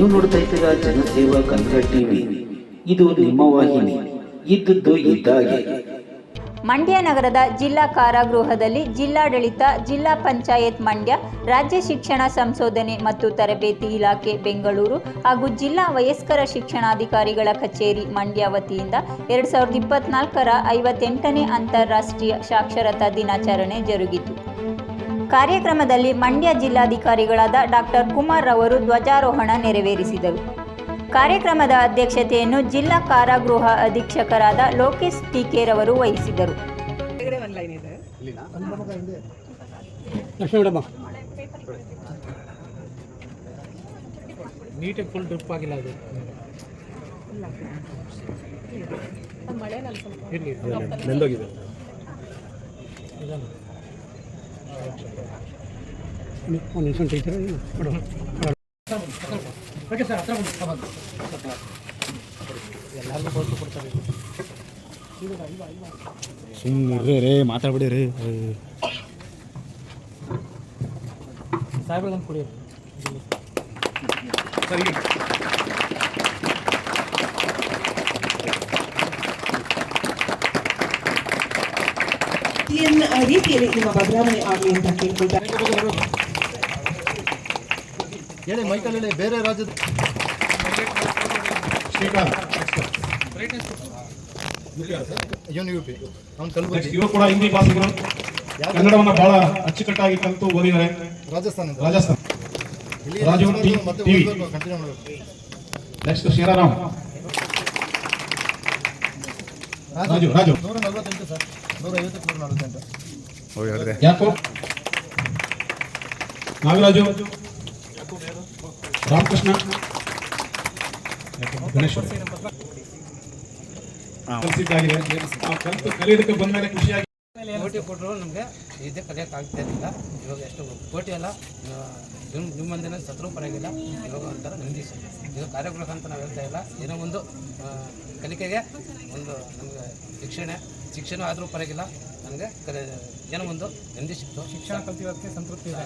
ನೀವು ನೋಡ್ತಾ ಇದ್ದೀರಾ ಜನಸೇವಾ ಕನ್ನಡ ಟಿವಿ. ಇದು ನಿಮ್ಮ ವಾಹಿನಿ. ಇದ್ದದ್ದು ಇದ್ದಾಗೆ. ಮಂಡ್ಯ ನಗರದ ಜಿಲ್ಲಾ ಕಾರಾಗೃಹದಲ್ಲಿ ಜಿಲ್ಲಾಡಳಿತ, ಜಿಲ್ಲಾ ಪಂಚಾಯತ್ ಮಂಡ್ಯ, ರಾಜ್ಯ ಶಿಕ್ಷಣ ಸಂಶೋಧನೆ ಮತ್ತು ತರಬೇತಿ ಇಲಾಖೆ ಬೆಂಗಳೂರು ಹಾಗೂ ಜಿಲ್ಲಾ ವಯಸ್ಕರ ಶಿಕ್ಷಣಾಧಿಕಾರಿಗಳ ಕಚೇರಿ ಮಂಡ್ಯ ವತಿಯಿಂದ 2024ರ 58ನೇ ಅಂತಾರಾಷ್ಟ್ರೀಯ ಸಾಕ್ಷರತಾ ದಿನಾಚರಣೆ ಜರುಗಿತು. ಕಾರ್ಯಕ್ರಮದಲ್ಲಿ ಮಂಡ್ಯ ಜಿಲ್ಲಾಧಿಕಾರಿಗಳಾದ ಡಾಕ್ಟರ್ ಕುಮಾರ್ ರವರು ಧ್ವಜಾರೋಹಣ ನೆರವೇರಿಸಿದರು. ಕಾರ್ಯಕ್ರಮದ ಅಧ್ಯಕ್ಷತೆಯನ್ನು ಜಿಲ್ಲಾ ಕಾರಾಗೃಹ ಅಧೀಕ್ಷಕರಾದ ಲೋಕೇಶ್ ಟಿಕೆ ರವರು ವಹಿಸಿದರು. ಸುಮ್ಮನೆ ರೇ ಮಾತಾಡ್ಬಿಡಿ ರೀ ಸಾಹೇಬ್ರದನ್ನು ಕುಡಿಯೋದು ರೀತಿಯಲ್ಲಿ ನಿಮ್ಮ ಬದಲಾವಣೆ ಆಗಲಿ ಅಂತ ಕೇಳ್ಕೊಳ್ತಾರೆ. ಹೇಳಿ ಮೈಕಲ್ಲಿ ಬೇರೆ ರಾಜ್ಯದ ಇವರು ಕೂಡ ಹಿಂದಿ ಭಾಷಿಕರು, ಕನ್ನಡವನ್ನು ಬಹಳ ಅಚ್ಚುಕಟ್ಟಾಗಿ ಕಲಿತು ಓದಿದ್ದಾರೆ. Rajasthan Raju TV. Next Shiraram Raju 148 sir, 150 148. ಯಾಕೋ ನಾಗರಾಜು, ರಾಮಕೃಷ್ಣ, ಗಣೇಶ್ ಕಲಿಸಿದ್ದಾಗಿದೆ. ಕಲಿತು ಕಲಿಯೋದಕ್ಕೆ ಬಂದ ಮೇಲೆ ಖುಷಿಯಾಗಿ ಕೋಟಿ ಕೊಟ್ಟರು ನಮಗೆ ಇದೇ ಕಲಿಯೋಕೆ ಆಗ್ತಾ ಇರಲಿಲ್ಲ. ಇವಾಗ ಎಷ್ಟು ಕೋಟಿ ಎಲ್ಲ ನಿಮ್ಮ ಮಂದಿನ ಸತ್ರೂ ಪರವಾಗಿಲ್ಲ. ಇವಾಗ ಒಂಥರ ನೆಮ್ಮದಿ ಸರ್. ಇದು ಕಾರ್ಯಗೃಹ ಅಂತ ನಾವು ಹೇಳ್ತಾ ಇಲ್ಲ, ಏನೋ ಒಂದು ಕಲಿಕೆಗೆ ಒಂದು ನಮಗೆ ಶಿಕ್ಷಣ ಆದರೂ ಪರವಾಗಿಲ್ಲ. ನನಗೆ ಏನೋ ಒಂದು ನೆಮ್ಮದಿ ಸಿಕ್ತು. ಶಿಕ್ಷಣ ಕಲಿಯೋದಕ್ಕೆ ಸಂತೃಪ್ತಿ ಇದೆ.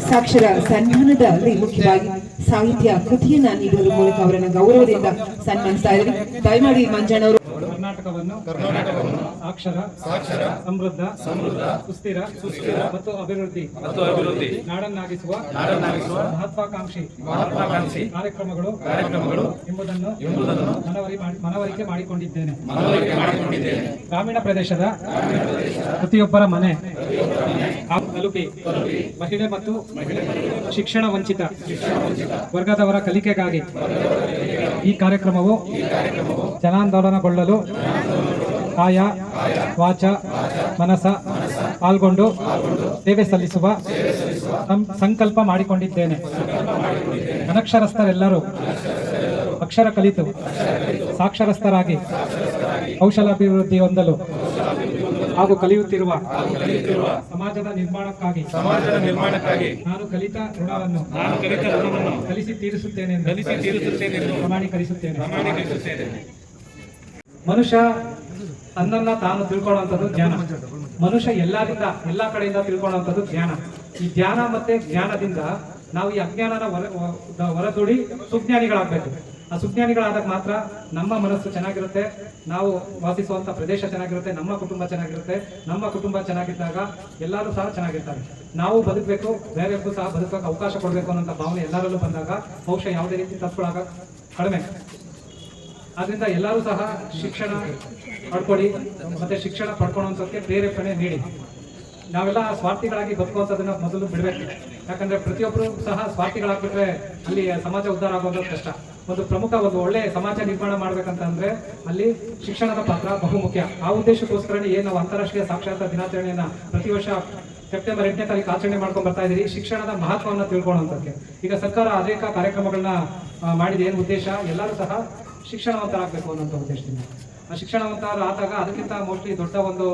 ಸಾಕ್ಷರ ಸನ್ಮಾನದಲ್ಲಿ ಮುಖ್ಯವಾಗಿ ಸಾಹಿತ್ಯ ಕೃತಿಯನ್ನ ನೀಡುವ ಮೂಲಕ ಅವರನ್ನು ಗೌರವದಿಂದ ಸನ್ಮಾನಿಸ್ತಾ ಇದ್ದಾರೆ. ದಯಮಾಡಿ ಮಂಜಣ್ಣವರು ಕರ್ನಾಟಕವನ್ನು ಸಾಕ್ಷರ, ಸಮೃದ್ಧ, ಸುಸ್ಥಿರ ಮತ್ತು ಅಭಿವೃದ್ಧಿ ನಾಡನ್ನಾಗಿಸುವ ಮಹತ್ವಾಕಾಂಕ್ಷಿ ಕಾರ್ಯಕ್ರಮಗಳು ಎಂಬುದನ್ನು ಮನವರಿಕೆ ಮಾಡಿಕೊಂಡಿದ್ದೇನೆ. ಗ್ರಾಮೀಣ ಪ್ರದೇಶದ ಪ್ರತಿಯೊಬ್ಬರ ಮನೆ ತಲುಪಿ ಮಹಿಳೆ ಮತ್ತು ಶಿಕ್ಷಣ ವಂಚಿತ ವರ್ಗದವರ ಕಲಿಕೆಗಾಗಿ ಈ ಕಾರ್ಯಕ್ರಮವು ಜನಾಂದೋಲನಗೊಳ್ಳಲು ಕಾಯ ವಾಚ ಮನಸ ಪಾಲ್ಗೊಂಡು ಸೇವೆ ಸಲ್ಲಿಸುವ ಸಂಕಲ್ಪ ಮಾಡಿಕೊಂಡಿದ್ದೇನೆ. ಅನಕ್ಷರಸ್ಥರೆಲ್ಲರೂ ಅಕ್ಷರ ಕಲಿತು ಸಾಕ್ಷರಸ್ಥರಾಗಿ ಕೌಶಲಾಭಿವೃದ್ಧಿ ಹೊಂದಲು ಹಾಗೂ ಕಲಿಯುತ್ತಿರುವ ಸಮಾಜದ ನಿರ್ಮಾಣಕ್ಕಾಗಿ ನಾನು ಕಲಿತ ಋಣವನ್ನು ಕಲಿಸಿ ತೀರಿಸುತ್ತೇನೆ ಎಂದು ಪ್ರಮಾಣೀಕರಿಸುತ್ತೇನೆ. ಮನುಷ್ಯ ತನ್ನನ್ನ ತಾನು ತಿಳ್ಕೊಳ್ಳುವಂಥದ್ದು ಜ್ಞಾನ. ಮನುಷ್ಯ ಎಲ್ಲಾ ಕಡೆಯಿಂದ ತಿಳ್ಕೊಳ್ಳುವಂಥದ್ದು ಜ್ಞಾನ. ಈ ಧ್ಯಾನ ಮತ್ತೆ ಜ್ಞಾನದಿಂದ ನಾವು ಈ ಅಜ್ಞಾನನ ಹೊರದೂಡಿ ಸುಜ್ಞಾನಿಗಳಾಗಬೇಕು. ಆ ಸುಜ್ಞಾನಿಗಳಾದಾಗ ಮಾತ್ರ ನಮ್ಮ ಮನಸ್ಸು ಚೆನ್ನಾಗಿರುತ್ತೆ, ನಾವು ವಾಸಿಸುವಂತ ಪ್ರದೇಶ ಚೆನ್ನಾಗಿರುತ್ತೆ, ನಮ್ಮ ಕುಟುಂಬ ಚೆನ್ನಾಗಿರುತ್ತೆ. ನಮ್ಮ ಕುಟುಂಬ ಚೆನ್ನಾಗಿದ್ದಾಗ ಎಲ್ಲರೂ ಸಹ ಚೆನ್ನಾಗಿರ್ತಾರೆ. ನಾವು ಬದುಕಬೇಕು, ಬೇರೆಯವ್ರಿಗೂ ಸಹ ಬದುಕಕ್ಕೆ ಅವಕಾಶ ಕೊಡಬೇಕು ಅನ್ನೋ ಭಾವನೆ ಎಲ್ಲರಲ್ಲೂ ಬಂದಾಗ ಬಹುಶಃ ಯಾವುದೇ ರೀತಿ ತಪ್ಪುಗಳಾಗ ಕಡಿಮೆ. ಆದ್ರಿಂದ ಎಲ್ಲರೂ ಸಹ ಶಿಕ್ಷಣ ಪಡ್ಕೊಳ್ಳಿ, ಮತ್ತೆ ಶಿಕ್ಷಣ ಪಡ್ಕೊಳ್ಳೋಂಥಕ್ಕೆ ಪ್ರೇರೇಪಣೆ ನೀಡಿ. ನಾವೆಲ್ಲ ಸ್ವಾರ್ಥಿಗಳಾಗಿ ಬದುಕುವಂಥದ್ದನ್ನ ಮೊದಲು ಬಿಡಬೇಕು. ಯಾಕಂದ್ರೆ ಪ್ರತಿಯೊಬ್ಬರು ಸಹ ಸ್ವಾರ್ಥಿಗಳಾಗ್ಬಿಟ್ರೆ ಅಲ್ಲಿ ಸಮಾಜ ಉದ್ಧಾರ ಆಗೋದು ಕಷ್ಟ. ಒಂದು ಪ್ರಮುಖ ಒಂದು ಒಳ್ಳೆ ಸಮಾಜ ನಿರ್ಮಾಣ ಮಾಡ್ಬೇಕಂತ ಅಂದ್ರೆ ಅಲ್ಲಿ ಶಿಕ್ಷಣದ ಪಾತ್ರ ಬಹುಮುಖ್ಯ. ಆ ಉದ್ದೇಶಕ್ಕೋಸ್ಕರನೇ ಏನು ನಾವು ಅಂತಾರಾಷ್ಟ್ರೀಯ ಸಾಕ್ಷರತಾ ದಿನಾಚರಣೆಯನ್ನ ಪ್ರತಿ ವರ್ಷ ಸೆಪ್ಟೆಂಬರ್ 8ನೇ ತಾರೀಕು ಆಚರಣೆ ಮಾಡ್ಕೊಂಡು ಬರ್ತಾ ಇದ್ದೀರಿ. ಶಿಕ್ಷಣದ ಮಹತ್ವವನ್ನು ತಿಳ್ಕೊಳ್ಳೋಂಥಕ್ಕೆ ಈಗ ಸರ್ಕಾರ ಅನೇಕ ಕಾರ್ಯಕ್ರಮಗಳನ್ನ ಮಾಡಿದ. ಏನು ಉದ್ದೇಶ? ಎಲ್ಲರೂ ಸಹ ಶಿಕ್ಷಣವಂತರಾಗಬೇಕು ಅನ್ನೋಂಥ ಉದ್ದೇಶದಿಂದ. ಆ ಶಿಕ್ಷಣವಂತರು ಆದಾಗ ಅದಕ್ಕಿಂತ ಮೋಸ್ಟ್ಲಿ ದೊಡ್ಡ ಒಂದು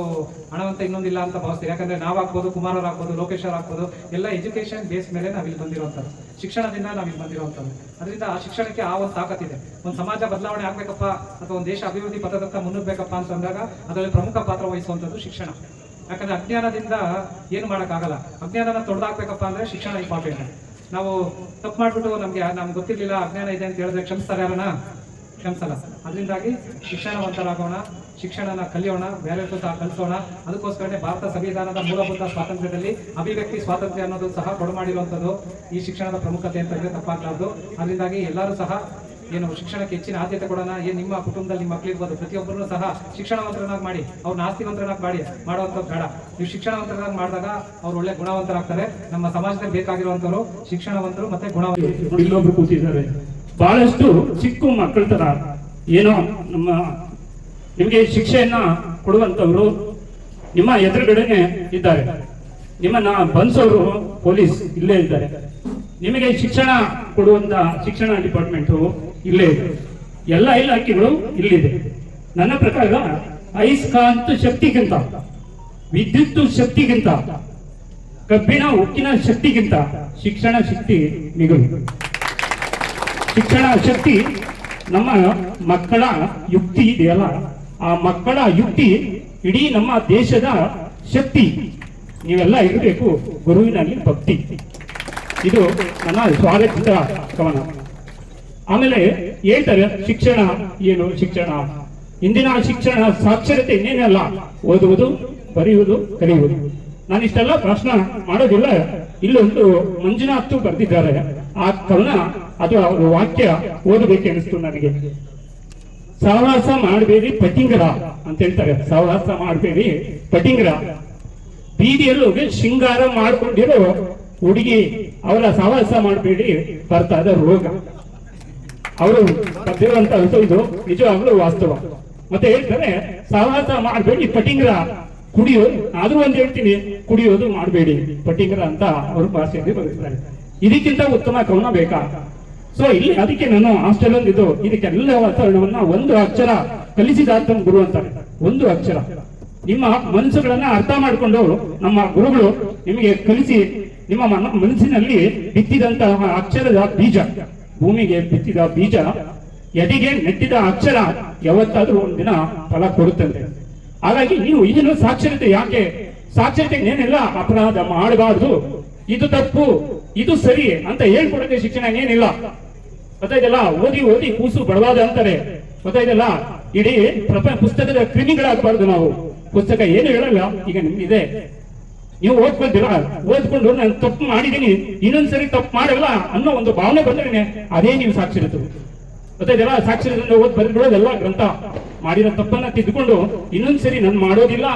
ಹಣವಂತ ಇನ್ನೊಂದಿಲ್ಲ ಅಂತ ಭಾವಿಸ್ತೀವಿ. ಯಾಕಂದ್ರೆ ನಾವಾಗ್ಬೋದು, ಕುಮಾರ್ ಆಗ್ಬೋದು, ಲೋಕೇಶ್ ಆಗ್ಬೋದು, ಎಲ್ಲ ಎಜುಕೇಶನ್ ಬೇಸ್ ಮೇಲೆ ನಾವಿಲ್ಲಿ ಬಂದಿರುವಂಥದ್ದು, ಶಿಕ್ಷಣದಿಂದ ನಾವಿಲ್ಲಿ ಬಂದಿರುವಂಥದ್ದು. ಅದರಿಂದ ಆ ಶಿಕ್ಷಣಕ್ಕೆ ಆ ಒಂದು ತಾಕತ್ತಿದೆ. ಒಂದು ಸಮಾಜ ಬದಲಾವಣೆ ಆಗ್ಬೇಕಪ್ಪ ಅಥವಾ ಒಂದು ದೇಶ ಅಭಿವೃದ್ಧಿ ಪಥದತ್ತ ಮುನ್ನುಗ್ಬೇಕಪ್ಪ ಅಂತಂದಾಗ ಅದರಲ್ಲಿ ಪ್ರಮುಖ ಪಾತ್ರ ವಹಿಸುವಂಥದ್ದು ಶಿಕ್ಷಣ. ಯಾಕಂದ್ರೆ ಅಜ್ಞಾನದಿಂದ ಏನು ಮಾಡೋಕ್ಕಾಗಲ್ಲ. ಅಜ್ಞಾನನ ತೊಡೆದಾಕ್ಬೇಕಪ್ಪ ಅಂದ್ರೆ ಶಿಕ್ಷಣ ಇಂಪಾರ್ಟೆಂಟ್. ನಾವು ತಪ್ಪು ಮಾಡ್ಬಿಟ್ಟು ನಮ್ಗೆ ಗೊತ್ತಿರ್ಲಿಲ್ಲ ಅಜ್ಞಾನ ಇದೆ ಅಂತ ಹೇಳಿದ್ರೆ ಕ್ಷಮಿಸ್ತಾರೆ ಯಾರನ್ನ? ಕ್ಷಮಿಸಲ್ಲ. ಅದರಿಂದಾಗಿ ಶಿಕ್ಷಣವಂತರಾಗೋಣ, ಶಿಕ್ಷಣನ ಕಲಿಯೋಣ, ಬೇರೆಯವ್ರಿಗೂ ಸಹ ಕಲಿಸೋಣ. ಅದಕ್ಕೋಸ್ಕರನೇ ಭಾರತ ಸಂವಿಧಾನದ ಮೂಲಭೂತ ಸ್ವಾತಂತ್ರ್ಯದಲ್ಲಿ ಅಭಿವ್ಯಕ್ತಿ ಸ್ವಾತಂತ್ರ್ಯ ಅನ್ನೋದು ಸಹ ಕೊಡಮಾಡಿರುವಂಥದ್ದು ಈ ಶಿಕ್ಷಣದ ಪ್ರಮುಖತೆ ಅಂತ ಹೇಳಿದ್ರೆ ತಪ್ಪಾಗಲಾರ್ದು. ಅದರಿಂದಾಗಿ ಎಲ್ಲರೂ ಸಹ ಏನು ಶಿಕ್ಷಣಕ್ಕೆ ಹೆಚ್ಚಿನ ಆದ್ಯತೆ ಕೊಡೋಣ. ಏನು ನಿಮ್ಮ ಕುಟುಂಬದಲ್ಲಿ ನಿಮ್ಮ ಮಕ್ಕಳಿರ್ಬೋದು, ಪ್ರತಿಯೊಬ್ಬರನ್ನು ಸಹ ಶಿಕ್ಷಣವಂತರನ್ನಾಗಿ ಮಾಡಿ, ಅವ್ರನ್ನ ಆಸ್ತಿವಂತರನ್ನಾಗಿ ಮಾಡಿ ಮಾಡುವಂಥದ್ದು ಬೇಡ. ನೀವು ಶಿಕ್ಷಣವಂತರನ್ನಾಗಿ ಮಾಡಿದಾಗ ಅವ್ರು ಒಳ್ಳೆ ಗುಣವಂತರಾಗ್ತಾರೆ. ನಮ್ಮ ಸಮಾಜದಲ್ಲಿ ಬೇಕಾಗಿರುವಂಥವ್ರು ಶಿಕ್ಷಣವಂತರು ಮತ್ತೆ ಗುಣವಂತರು. ಇಲ್ಲೊಬ್ರು ಕೂತಿದ್ದಾರೆ, ಬಹಳಷ್ಟು ಚಿಕ್ಕ ಮಕ್ಕಳ ತರ ಏನೋ ನಿಮಗೆ ಶಿಕ್ಷೆಯನ್ನ ಕೊಡುವಂತವ್ರು ನಿಮ್ಮ ಎದುರುಗಡೆನೆ ಇದ್ದಾರೆ. ನಿಮ್ಮನ್ನ ಬಂಧಿಸೋರು ಪೊಲೀಸ್ ಇಲ್ಲೇ ಇದ್ದಾರೆ. ನಿಮಗೆ ಶಿಕ್ಷಣ ಕೊಡುವಂತ ಶಿಕ್ಷಣ ಡಿಪಾರ್ಟ್ಮೆಂಟು ಇಲ್ಲೇ ಇದೆ. ಎಲ್ಲ ಇಲಾಖೆಗಳು ಇಲ್ಲಿದೆ. ನನ್ನ ಪ್ರಕಾರ ಅಯಸ್ಕಾಂತ ಶಕ್ತಿಗಿಂತ, ವಿದ್ಯುತ್ ಶಕ್ತಿಗಿಂತ, ಕಬ್ಬಿಣ ಉಕ್ಕಿನ ಶಕ್ತಿಗಿಂತ ಶಿಕ್ಷಣ ಶಕ್ತಿ ಮಿಗಿಲು. ಶಿಕ್ಷಣ ಶಕ್ತಿ ನಮ್ಮ ಮಕ್ಕಳ ಯುಕ್ತಿ ಇದೆಯಲ್ಲ, ಆ ಮಕ್ಕಳ ಯುಕ್ತಿ ಇಡೀ ನಮ್ಮ ದೇಶದ ಶಕ್ತಿ. ನೀವೆಲ್ಲ ಇರಬೇಕು ಗುರುವಿನಲ್ಲಿ ಭಕ್ತಿ. ಇದು ನನ್ನ ಸ್ವಾಗತಿತ ಕವನ. ಆಮೇಲೆ ಹೇಳ್ತಾರೆ ಶಿಕ್ಷಣ ಏನು? ಶಿಕ್ಷಣ ಇಂದಿನ ಶಿಕ್ಷಣ ಸಾಕ್ಷರತೆ ಇನ್ನೇನಲ್ಲ, ಓದುವುದು, ಬರೆಯುವುದು, ಕಲಿಯುವುದು. ನಾನು ಇಷ್ಟೆಲ್ಲ ಪ್ರಶ್ನೆ ಮಾಡೋದಿಲ್ಲ. ಇಲ್ಲೊಂದು ಮಂಜುನಾಥ್ ಬರೆದಿದ್ದಾರೆ ಆ ಕವನ ಅಥವಾ ಅವರ ವಾಕ್ಯ ಓದಬೇಕು ಅನಿಸ್ತು ನನಗೆ. ಸಹವಾಸ ಮಾಡಬೇಡಿ ಪಟಿಂಗರ ಅಂತ ಹೇಳ್ತಾರೆ. ಸಹವಾಸ ಮಾಡಬೇಡಿ ಪಟಿಂಗರ, ಬೀದಿಯಲ್ಲಿ ಹೋಗಿ ಶೃಂಗಾರ ಮಾಡ್ಕೊಂಡಿರೋ ಹುಡುಗಿ, ಅವರ ಸಹವಾಸ ಮಾಡಬೇಡಿ ಬರ್ತಾ ಇದ್ದ ರೋಗ. ಅವರು ಬರ್ದಿರುವಂತ ಇದು ನಿಜವಾಗ್ಲೂ ವಾಸ್ತವ. ಮತ್ತೆ ಹೇಳ್ತಾರೆ ಸಹವಾಸ ಮಾಡಬೇಡಿ ಪಟಿಂಗರ, ಕುಡಿಯೋದು ಆದ್ರೂ ಒಂದು ಹೇಳ್ತೀನಿ, ಕುಡಿಯೋದು ಮಾಡಬೇಡಿ ಪಟಿಂಗರ ಅಂತ ಅವ್ರ ಭಾಷೆಯಲ್ಲಿ ಬರೆದಿದ್ದಾರೆ. ಇದಕ್ಕಿಂತ ಉತ್ತಮ ಕವನ ಬೇಕಾ? ಸೊ ಇಲ್ಲಿ ಅದಕ್ಕೆ ನಾನು ಹಾಸ್ಟೆಲ್ ಇದು ಇದಕ್ಕೆಲ್ಲ ವಾತಾವರಣವನ್ನ ಒಂದು ಅಕ್ಷರ ಕಲಿಸಿದ ಗುರು ಅಂತಾರೆ. ಒಂದು ಅಕ್ಷರ ನಿಮ್ಮ ಮನಸ್ಸುಗಳನ್ನ ಅರ್ಥ ಮಾಡಿಕೊಂಡು ನಮ್ಮ ಗುರುಗಳು ನಿಮಗೆ ಕಲಿಸಿ ನಿಮ್ಮ ಮನಸ್ಸಿನಲ್ಲಿ ಬಿತ್ತಿದಂತಹ ಅಕ್ಷರದ ಬೀಜ, ಭೂಮಿಗೆ ಬಿತ್ತಿದ ಬೀಜ, ಎದೆಗೆ ನೆಟ್ಟಿದ ಅಕ್ಷರ ಯಾವತ್ತಾದ್ರೂ ಒಂದಿನ ಫಲ ಕೊಡುತ್ತಂತೆ. ಹಾಗಾಗಿ ನೀವು ಏನು ಸಾಕ್ಷರತೆ ಯಾಕೆ? ಸಾಕ್ಷರತೆ ಏನಿಲ್ಲ, ಅಪರಾಧ ಮಾಡಬಾರ್ದು, ಇದು ತಪ್ಪು, ಇದು ಸರಿ ಅಂತ ಹೇಳ್ಕೊಡೋಕೆ ಶಿಕ್ಷಣ ಏನಿಲ್ಲ. ಗೊತ್ತಾಯ್ತಲ್ಲ? ಓದಿ ಓದಿ ಕೂಸು ಬಡವಾದ ಅಂತಾರೆ. ಗೊತ್ತಾಯ್ತಲ್ಲ? ಇಡೀ ಪುಸ್ತಕದ ಕ್ರಿಮಿಗಳಾಗಬಾರ್ದು ನಾವು. ಪುಸ್ತಕ ಏನು ಹೇಳಲ್ಲ. ಈಗ ನಿಮ್ಗಿದೆ, ನೀವು ಓದ್ಕೊಳ್ತೀರಾ, ಓದ್ಕೊಂಡು ನಾನು ತಪ್ಪು ಮಾಡಿದೀನಿ, ಇನ್ನೊಂದ್ಸರಿ ತಪ್ಪು ಮಾಡಲ್ಲ ಅನ್ನೋ ಒಂದು ಭಾವನೆ ಬಂದ್ರೆ ಅದೇ ನೀವು ಸಾಕ್ಷರತೆ. ಗೊತ್ತಾಯ್ತಲ್ಲ? ಸಾಕ್ಷರತೆ ಓದ್ ಬರೆದ್ಬಿಡೋದೆಲ್ಲ ಗ್ರಂಥ ಮಾಡಿರೋ ತಪ್ಪನ್ನ ತಿದ್ದುಕೊಂಡು ಇನ್ನೊಂದ್ಸರಿ ನಾನು ಮಾಡೋದಿಲ್ಲ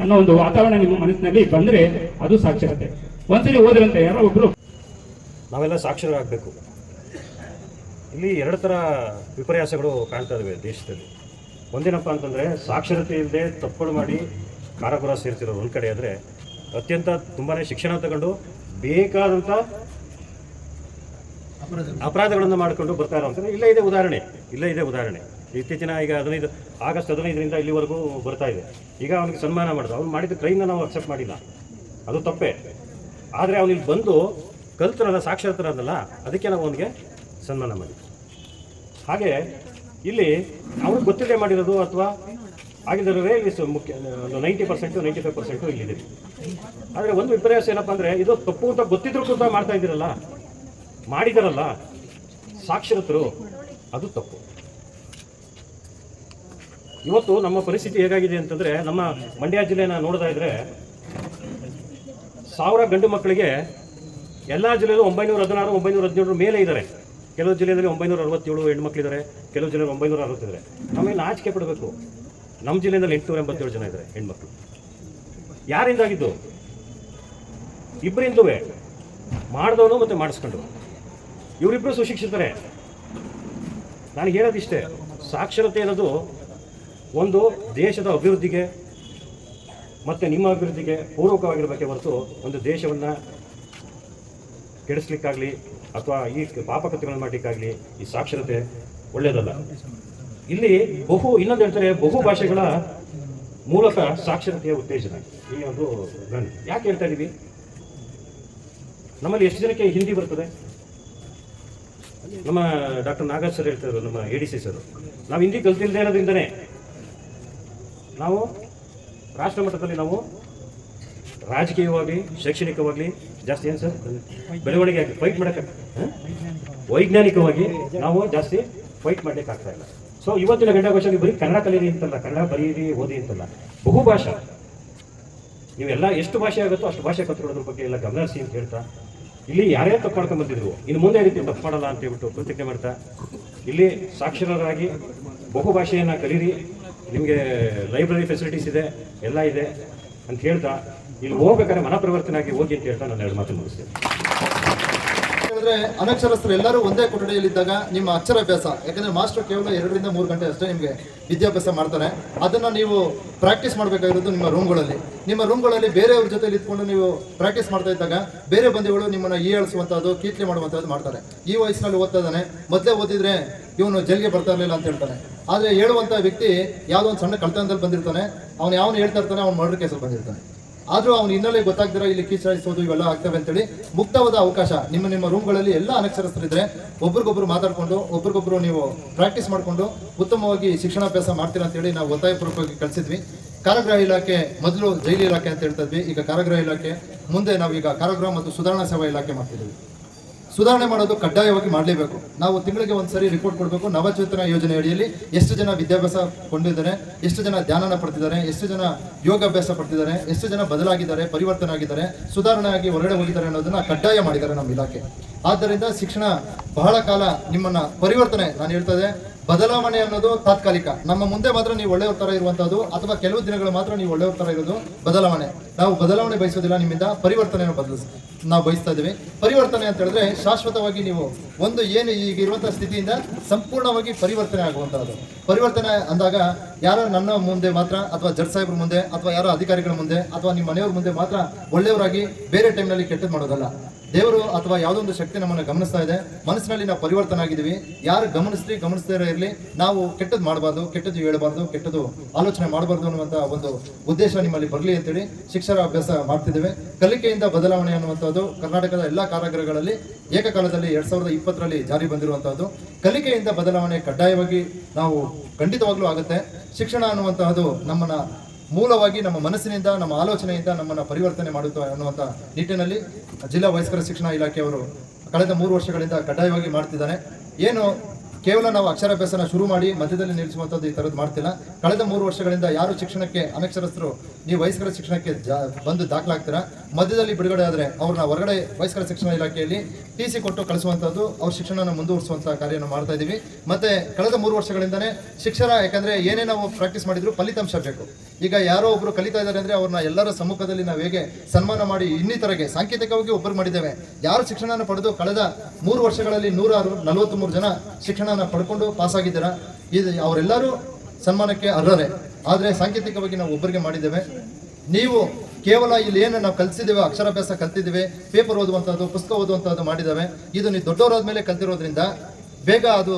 ಅನ್ನೋ ಒಂದು ವಾತಾವರಣ ನಿಮ್ಮ ಮನಸ್ಸಿನಲ್ಲಿ ಬಂದ್ರೆ ಅದು ಸಾಕ್ಷರತೆ. ಒಂದ್ಸರಿ ಓದ್ರಂತೆ ಯಾರೋ ಒಬ್ರು, ನಾವೆಲ್ಲ ಸಾಕ್ಷರರಾಗಬೇಕು. ಇಲ್ಲಿ ಎರಡು ಥರ ವಿಪರ್ಯಾಸಗಳು ಕಾಣ್ತಾ ಇದ್ದಾವೆ ದೇಶದಲ್ಲಿ. ಒಂದೇನಪ್ಪ ಅಂತಂದರೆ, ಸಾಕ್ಷರತೆ ಇಲ್ಲದೆ ತಪ್ಪುಗಳು ಮಾಡಿ ಕಾರಾಗೃಹ ಸೇರ್ತಿರೋದು ಒಂದು ಕಡೆ. ಆದರೆ ಅತ್ಯಂತ ತುಂಬಾ ಶಿಕ್ಷಣ ತಗೊಂಡು ಬೇಕಾದಂಥ ಅಪರಾಧಗಳನ್ನು ಮಾಡಿಕೊಂಡು ಬರ್ತಾ ಇರೋವಂಥದ್ದು ಇಲ್ಲೇ ಇದೆ ಉದಾಹರಣೆ. ಇತ್ತೀಚಿನ ಈಗ ಆಗಸ್ಟ್ 15ರಿಂದ ಇಲ್ಲಿವರೆಗೂ ಬರ್ತಾ ಇದೆ. ಈಗ ಅವನಿಗೆ ಸನ್ಮಾನ ಮಾಡೋದು, ಅವ್ನು ಮಾಡಿದ ಕ್ರೈಮ್ನ ನಾವು ಅಕ್ಸೆಪ್ಟ್ ಮಾಡಿಲ್ಲ, ಅದು ತಪ್ಪೇ. ಆದರೆ ಅವನಿಗೆ ಬಂದು ಕಲ್ತನಲ್ಲ, ಸಾಕ್ಷರತನಲ್ಲ, ಅದಕ್ಕೆ ನಾವು ಅವನಿಗೆ ಸನ್ಮಾನ ಮಾಡಿ. ಹಾಗೆ ಇಲ್ಲಿ ಅವ್ರಿಗೆ ಗೊತ್ತಿಲ್ಲದೆ ಮಾಡಿರೋದು ಅಥವಾ ಆಗಿದ್ದರೆ ಇಲ್ಲಿ ಮುಖ್ಯ 90% 95% ಇಲ್ಲಿದೆ. ಆದರೆ ಒಂದು ವಿಪರ್ಯಾಸ ಏನಪ್ಪ ಅಂದರೆ, ಇದು ತಪ್ಪು ಅಂತ ಗೊತ್ತಿದ್ರು ಕೂಡ ಮಾಡ್ತಾ ಇದ್ದೀರಲ್ಲ, ಮಾಡಿದಾರಲ್ಲ ಸಾಕ್ಷರತರು, ಅದು ತಪ್ಪು. ಇವತ್ತು ನಮ್ಮ ಪರಿಸ್ಥಿತಿ ಹೇಗಾಗಿದೆ ಅಂತಂದರೆ, ನಮ್ಮ ಮಂಡ್ಯ ಜಿಲ್ಲೆನ ನೋಡ್ತಾ ಇದ್ರೆ 1000 ಗಂಡು ಮಕ್ಕಳಿಗೆ ಎಲ್ಲ ಜಿಲ್ಲೆಯಲ್ಲೂ 916 917 ಮೇಲೆ ಇದ್ದಾರೆ. ಕೆಲವು ಜಿಲ್ಲೆಯಲ್ಲಿ 967 ಹೆಣ್ಮಕ್ಳಿದ್ದಾರೆ, ಕೆಲವು ಜಿಲ್ಲೆಯಲ್ಲಿ 960 ಇದ್ದಾರೆ. ನಮಗೆ ನಾಚಿಕೆ ಪಡಬೇಕು. ನಮ್ಮ ಜಿಲ್ಲೆಯಲ್ಲಿ 887 ಜನ ಇದ್ದಾರೆ ಹೆಣ್ಮಕ್ಳು. ಯಾರಿಂದಾಗಿದ್ದು? ಇಬ್ಬರಿಂದೂ, ಮಾಡಿದವನು ಮತ್ತು ಮಾಡಿಸ್ಕೊಂಡು, ಇವರಿಬ್ಬರು ಸುಶಿಕ್ಷಿತರೆ. ನಾನು ಹೇಳೋದಿಷ್ಟೇ, ಸಾಕ್ಷರತೆ ಅನ್ನೋದು ಒಂದು ದೇಶದ ಅಭಿವೃದ್ಧಿಗೆ ಮತ್ತು ನಿಮ್ಮ ಅಭಿವೃದ್ಧಿಗೆ ಪೂರ್ವಕವಾಗಿರಬೇಕೇ ಹೊರತು ಒಂದು ದೇಶವನ್ನು ಕೆಡಿಸ್ಲಿಕ್ಕಾಗಲಿ ಅಥವಾ ಈ ಪಾಪಕೃತ್ಯಗಳನ್ನು ಮಾಡಲಿಕ್ಕಾಗಲಿ ಈ ಸಾಕ್ಷರತೆ ಒಳ್ಳೆಯದಲ್ಲ. ಇಲ್ಲಿ ಇನ್ನೊಂದು ಹೇಳ್ತಾರೆ, ಬಹು ಭಾಷೆಗಳ ಮೂಲಕ ಸಾಕ್ಷರತೆಯ ಉತ್ತೇಜನ. ಈ ಒಂದು ಯಾಕೆ ಹೇಳ್ತಾ ಇದ್ದೀವಿ? ನಮ್ಮಲ್ಲಿ ಎಷ್ಟು ಜನಕ್ಕೆ ಹಿಂದಿ ಬರ್ತದೆ? ನಮ್ಮ ಡಾಕ್ಟರ್ ನಾಗರಾಜ್ ಸರ್ ಹೇಳ್ತಾರೆ, ನಮ್ಮ ADC ಸರ್, ನಾವು ಹಿಂದಿ ಕಲ್ತಿಲ್ಲದೆ ಇರೋದ್ರಿಂದನೇ ನಾವು ರಾಷ್ಟ್ರ ಮಟ್ಟದಲ್ಲಿ ನಾವು ರಾಜಕೀಯವಾಗಿ ಶೈಕ್ಷಣಿಕವಾಗಿ ಜಾಸ್ತಿ ಏನು ಸರ್ ಬೆಳವಣಿಗೆ ಆಗಿ ಫೈಟ್ ಮಾಡೋಕ್ಕೆ ವೈಜ್ಞಾನಿಕವಾಗಿ ನಾವು ಜಾಸ್ತಿ ಫೈಟ್ ಮಾಡಲಿಕ್ಕೆ ಆಗ್ತಾ ಇಲ್ಲ. ಸೊ ಇವತ್ತಿನ ಗಂಡಾಘೋಷ ಬರೀ ಕನ್ನಡ ಕಲೀರಿ ಅಂತಲ್ಲ, ಕನ್ನಡ ಬರೀರಿ ಓದಿ ಅಂತಲ್ಲ, ಬಹುಭಾಷಾ ನೀವೆಲ್ಲ ಎಷ್ಟು ಭಾಷೆ ಆಗುತ್ತೋ ಅಷ್ಟು ಭಾಷೆ ಕಲ್ತ್ಕೊಳ್ಳೋದ್ರ ಬಗ್ಗೆ ಎಲ್ಲ ಗಮನ ಹರಿಸಿ ಅಂತ ಹೇಳ್ತಾ, ಇಲ್ಲಿ ಯಾರೇ ತಪ್ಪು ಮಾಡ್ಕೊಂಡು ಬಂದಿದ್ರು ಇನ್ನು ಮುಂದೆ ರೀತಿ ತಪ್ಪು ಮಾಡಲ್ಲ ಅಂತ ಹೇಳ್ಬಿಟ್ಟು ಪ್ರತಿಜ್ಞೆ ಮಾಡ್ತಾ, ಇಲ್ಲಿ ಸಾಕ್ಷರರಾಗಿ ಬಹುಭಾಷೆಯನ್ನು ಕಲೀರಿ, ನಿಮಗೆ ಲೈಬ್ರರಿ ಫೆಸಿಲಿಟೀಸ್ ಇದೆ, ಎಲ್ಲ ಇದೆ ಅಂತ ಹೇಳ್ತಾ ಇಲ್ಲಿ ಹೋಗ್ಬೇಕಾದ್ರೆ ಮನಪರಿವರ್ತನೆ ಆಗಿ ಹೋಗಿ ಅಂತ ಹೇಳ್ತಾ ನಾನು 2 ಮಾತು ಮುಗಿಸ್ತೇನೆ. ಹೇಳಿದ್ರೆ ಅನಕ್ಷರಸ್ಥರು ಎಲ್ಲರೂ ಒಂದೇ ಕೊಠಡಿಯಲ್ಲಿದ್ದಾಗ ನಿಮ್ಮ ಅಕ್ಷರಾಭ್ಯಾಸ, ಯಾಕಂದ್ರೆ ಮಾಸ್ಟರ್ ಕೇವಲ 2 ರಿಂದ 3 ಗಂಟೆ ಅಷ್ಟೇ ನಿಮಗೆ ವಿದ್ಯಾಭ್ಯಾಸ ಮಾಡ್ತಾರೆ. ಅದನ್ನ ನೀವು ಪ್ರಾಕ್ಟೀಸ್ ಮಾಡಬೇಕಾಗಿರೋದು ನಿಮ್ಮ ರೂಮ್ಗಳಲ್ಲಿ ಬೇರೆಯವ್ರ ಜೊತೆಲಿ ಇದ್ಕೊಂಡು ನೀವು ಪ್ರಾಕ್ಟೀಸ್ ಮಾಡ್ತಾ ಇದ್ದಾಗ ಬೇರೆ ಬಂದಿಗಳು ನಿಮ್ಮನ್ನ ಹೀಯಾಳಿಸುವಂಥದ್ದು, ಕೀಟ್ಲೆ ಮಾಡುವಂಥದ್ದು ಮಾಡ್ತಾರೆ. ಈ ವಯಸ್ಸಿನಲ್ಲಿ ಓದ್ತಾ ಇದ್ದಾನೆ, ಮೊದಲೇ ಓದಿದ್ರೆ ಇವನು ಜೈಲಿಗೆ ಬರ್ತಾ ಇರಲಿಲ್ಲ ಅಂತ ಹೇಳ್ತಾನೆ. ಆದರೆ ಹೇಳುವಂಥ ವ್ಯಕ್ತಿ ಯಾವುದೋ ಒಂದು ಸಣ್ಣ ಕಳ್ತನದಲ್ಲಿ ಬಂದಿರ್ತಾನೆ, ಅವನು ಯಾವನು ಹೇಳ್ತಾ ಇರ್ತಾನೆ, ಅವ್ನು ಮರ್ಡರ್ ಕೇಸಲ್ಲಿ ಬಂದಿರ್ತಾನೆ. ಆದರೂ ಅವ್ನು ಹಿನ್ನೆಲೆ ಗೊತ್ತಾಗ್ದಿರ ಇಲ್ಲಿ ಕೀಚಾಡಿಸೋದು ಇವೆಲ್ಲ ಆಗ್ತವೆ ಅಂತೇಳಿ ಮುಕ್ತವಾದ ಅವಕಾಶ ನಿಮ್ಮ ರೂಮ್ಗಳಲ್ಲಿ ಎಲ್ಲ ಅನಕ್ಷರಸ್ಥರಿದ್ರೆ ಒಬ್ರಿಗೊಬ್ರು ಮಾತಾಡಿಕೊಂಡು ಒಬ್ರಿಗೊಬ್ರು ನೀವು ಪ್ರಾಕ್ಟೀಸ್ ಮಾಡಿಕೊಂಡು ಉತ್ತಮವಾಗಿ ಶಿಕ್ಷಣಾಭ್ಯಾಸ ಮಾಡ್ತೀರಾ ಅಂತೇಳಿ ನಾವು ಒತ್ತಾಯಪೂರ್ವಕವಾಗಿ ಕಳಿಸಿದ್ವಿ. ಕಾರಾಗೃಹ ಇಲಾಖೆ ಮೊದಲು ಜೈಲು ಇಲಾಖೆ ಅಂತ ಹೇಳ್ತಾ ಇದ್ವಿ, ಈಗ ಕಾರಾಗೃಹ ಇಲಾಖೆ, ಮುಂದೆ ನಾವೀಗ ಕಾರಾಗೃಹ ಮತ್ತು ಸುಧಾರಣಾ ಸೇವಾ ಇಲಾಖೆ ಮಾಡ್ತಿದ್ದೀವಿ. ಸುಧಾರಣೆ ಮಾಡೋದು ಕಡ್ಡಾಯವಾಗಿ ಮಾಡಲೇಬೇಕು. ನಾವು ತಿಂಗಳಿಗೆ ಒಂದ್ಸರಿ ರಿಪೋರ್ಟ್ ಕೊಡಬೇಕು. ನವಚೇತನ ಯೋಜನೆ ಅಡಿಯಲ್ಲಿ ಎಷ್ಟು ಜನ ವಿದ್ಯಾಭ್ಯಾಸ ಕೊಂಡಿದ್ದಾರೆ, ಎಷ್ಟು ಜನ ಧ್ಯಾನನ ಪಡ್ತಿದ್ದಾರೆ, ಎಷ್ಟು ಜನ ಯೋಗಾಭ್ಯಾಸ ಪಡ್ತಿದ್ದಾರೆ, ಎಷ್ಟು ಜನ ಬದಲಾಗಿದ್ದಾರೆ, ಪರಿವರ್ತನೆ ಆಗಿದ್ದಾರೆ, ಸುಧಾರಣೆ ಆಗಿ ಹೊರಗಡೆ ಹೋಗಿದ್ದಾರೆ ಅನ್ನೋದನ್ನ ಕಡ್ಡಾಯ ಮಾಡಿದ್ದಾರೆ ನಮ್ಮ ಇಲಾಖೆ. ಆದ್ದರಿಂದ ಶಿಕ್ಷಣ ಬಹಳ ಕಾಲ ನಿಮ್ಮನ್ನ ಪರಿವರ್ತನೆ, ನಾನು ಹೇಳ್ತಾ ಇದ್ದೆ, ಬದಲಾವಣೆ ಅನ್ನೋದು ತಾತ್ಕಾಲಿಕ. ನಮ್ಮ ಮುಂದೆ ಮಾತ್ರ ನೀವು ಒಳ್ಳೆಯವ್ರ ತರ ಇರುವಂತದ್ದು ಅಥವಾ ಕೆಲವು ದಿನಗಳು ಮಾತ್ರ ನೀವು ಒಳ್ಳೆಯವ್ರ ತರ ಇರೋದು ಬದಲಾವಣೆ. ನಾವು ಬದಲಾವಣೆ ಬಯಸೋದಿಲ್ಲ, ನಿಮ್ಮಿಂದ ಪರಿವರ್ತನೆಯನ್ನು ನಾವು ಬಯಸ್ತಾ ಇದ್ದೀವಿ. ಪರಿವರ್ತನೆ ಅಂತ ಹೇಳಿದ್ರೆ ಶಾಶ್ವತವಾಗಿ ನೀವು ಒಂದು ಏನು ಈಗ ಇರುವಂತಹ ಸ್ಥಿತಿಯಿಂದ ಸಂಪೂರ್ಣವಾಗಿ ಪರಿವರ್ತನೆ ಆಗುವಂತಹದ್ದು. ಪರಿವರ್ತನೆ ಅಂದಾಗ ಯಾರೋ ನನ್ನ ಮುಂದೆ ಮಾತ್ರ ಅಥವಾ ಜಡ್ಜ್ ಸಾಹೇಬ್ರ ಮುಂದೆ ಅಥವಾ ಯಾರೋ ಅಧಿಕಾರಿಗಳ ಮುಂದೆ ಅಥವಾ ನಿಮ್ಮ ಮನೆಯವ್ರ ಮುಂದೆ ಮಾತ್ರ ಒಳ್ಳೆಯವರಾಗಿ ಬೇರೆ ಟೈಮ್ನಲ್ಲಿ ಕೆಟ್ಟದ್ದು ಮಾಡೋದಲ್ಲ. ದೇವರು ಅಥವಾ ಯಾವುದೋ ಒಂದು ಶಕ್ತಿ ನಮ್ಮನ್ನು ಗಮನಿಸ್ತಾ ಇದೆ, ಮನಸ್ಸಿನಲ್ಲಿ ನಾವು ಪರಿವರ್ತನೆ ಆಗಿದ್ದೀವಿ. ಯಾರು ಗಮನಿಸದೇ ಇರಲಿ, ನಾವು ಕೆಟ್ಟದ್ದು ಮಾಡಬಾರ್ದು, ಕೆಟ್ಟದ್ದು ಹೇಳಬಾರ್ದು, ಕೆಟ್ಟದ್ದು ಆಲೋಚನೆ ಮಾಡಬಾರ್ದು ಅನ್ನುವಂಥ ಒಂದು ಉದ್ದೇಶ ನಿಮ್ಮಲ್ಲಿ ಬರಲಿ ಅಂತೇಳಿ ಶಿಕ್ಷಣ ಅಭ್ಯಾಸ ಮಾಡ್ತಿದ್ದೇವೆ. ಕಲಿಕೆಯಿಂದ ಬದಲಾವಣೆ ಅನ್ನುವಂಥದ್ದು ಕರ್ನಾಟಕದ ಎಲ್ಲ ಕಾರಾಗೃಹಗಳಲ್ಲಿ ಏಕಕಾಲದಲ್ಲಿ 2020ರಲ್ಲಿ ಜಾರಿ ಬಂದಿರುವಂತಹದ್ದು. ಕಲಿಕೆಯಿಂದ ಬದಲಾವಣೆ ಕಡ್ಡಾಯವಾಗಿ ನಾವು ಖಂಡಿತವಾಗ್ಲೂ ಆಗುತ್ತೆ. ಶಿಕ್ಷಣ ಅನ್ನುವಂತಹದ್ದು ನಮ್ಮನ್ನ ಮೂಲವಾಗಿ ನಮ್ಮ ಮನಸ್ಸಿನಿಂದ, ನಮ್ಮ ಆಲೋಚನೆಯಿಂದ ನಮ್ಮನ್ನು ಪರಿವರ್ತನೆ ಮಾಡುತ್ತೆ ಅನ್ನುವಂಥ ನಿಟ್ಟಿನಲ್ಲಿ ಜಿಲ್ಲಾ ವಯಸ್ಕರ ಶಿಕ್ಷಣ ಇಲಾಖೆಯವರು ಕಳೆದ 3 ವರ್ಷಗಳಿಂದ ಕಡ್ಡಾಯವಾಗಿ ಮಾಡ್ತಿದ್ದಾರೆ. ಏನು ಕೇವಲ ನಾವು ಅಕ್ಷರಾಭ್ಯಾಸನ ಶುರು ಮಾಡಿ ಮಧ್ಯದಲ್ಲಿ ನಿಲ್ಲಿಸುವಂಥದ್ದು ಈ ಥರದ್ದು ಮಾಡ್ತಿಲ್ಲ. ಕಳೆದ 3 ವರ್ಷಗಳಿಂದ ಯಾರು ಶಿಕ್ಷಣಕ್ಕೆ ಅನಕ್ಷರಸ್ಥರು ನೀವು ವಯಸ್ಕರ ಶಿಕ್ಷಣಕ್ಕೆ ಬಂದು ದಾಖಲಾಗ್ತೀರಾ, ಮಧ್ಯದಲ್ಲಿ ಬಿಡುಗಡೆ ಆದರೆ ಅವ್ರನ್ನ ಹೊರಗಡೆ ವಯಸ್ಕರ ಶಿಕ್ಷಣ ಇಲಾಖೆಯಲ್ಲಿ TC ಕೊಟ್ಟು ಕಳಿಸುವಂಥದ್ದು, ಅವ್ರ ಶಿಕ್ಷಣನ ಮುಂದುವರಿಸುವಂಥ ಕಾರ್ಯವನ್ನು ಮಾಡ್ತಾ ಇದ್ದೀವಿ. ಮತ್ತೆ ಕಳೆದ 3 ವರ್ಷಗಳಿಂದನೇ ಶಿಕ್ಷಣ, ಯಾಕಂದರೆ ಏನೇ ನಾವು ಪ್ರಾಕ್ಟೀಸ್ ಮಾಡಿದ್ರು ಫಲಿತಾಂಶ ಬೇಕು. ಈಗ ಯಾರೋ ಒಬ್ಬರು ಕಲಿತಾ ಇದ್ದಾರೆ ಅಂದರೆ ಅವ್ರನ್ನ ಎಲ್ಲರ ಸಮ್ಮುಖದಲ್ಲಿ ನಾವು ಹೇಗೆ ಸನ್ಮಾನ ಮಾಡಿ ಇನ್ನಿತರಗೆ ಸಾಂಕೇತಿಕವಾಗಿ ಒಬ್ಬರು ಮಾಡಿದ್ದೇವೆ. ಯಾರು ಶಿಕ್ಷಣನ ಪಡೆದು ಕಳೆದ 3 ವರ್ಷಗಳಲ್ಲಿ 143 ಜನ ಶಿಕ್ಷಣನ ಪಡ್ಕೊಂಡು ಪಾಸ್ ಆಗಿದ್ದೀರಾ, ಇದು ಅವರೆಲ್ಲರೂ ಸನ್ಮಾನಕ್ಕೆ ಅರ್ಹರೇ. ಆದರೆ ಸಾಂಕೇತಿಕವಾಗಿ ನಾವು ಒಬ್ಬರಿಗೆ ಮಾಡಿದ್ದೇವೆ. ನೀವು ಕೇವಲ ಇಲ್ಲಿ ಏನು ನಾವು ಕಲಿಸಿದ್ದೇವೆ, ಅಕ್ಷರಾಭ್ಯಾಸ ಕಲ್ತಿದ್ದೇವೆ, ಪೇಪರ್ ಓದುವಂಥದ್ದು, ಪುಸ್ತಕ ಓದುವಂಥದ್ದು ಮಾಡಿದ್ದೇವೆ. ಇದು ನೀವು ದೊಡ್ಡವರಾದ ಮೇಲೆ ಕಲ್ತಿರೋದ್ರಿಂದ ಬೇಗ ಅದು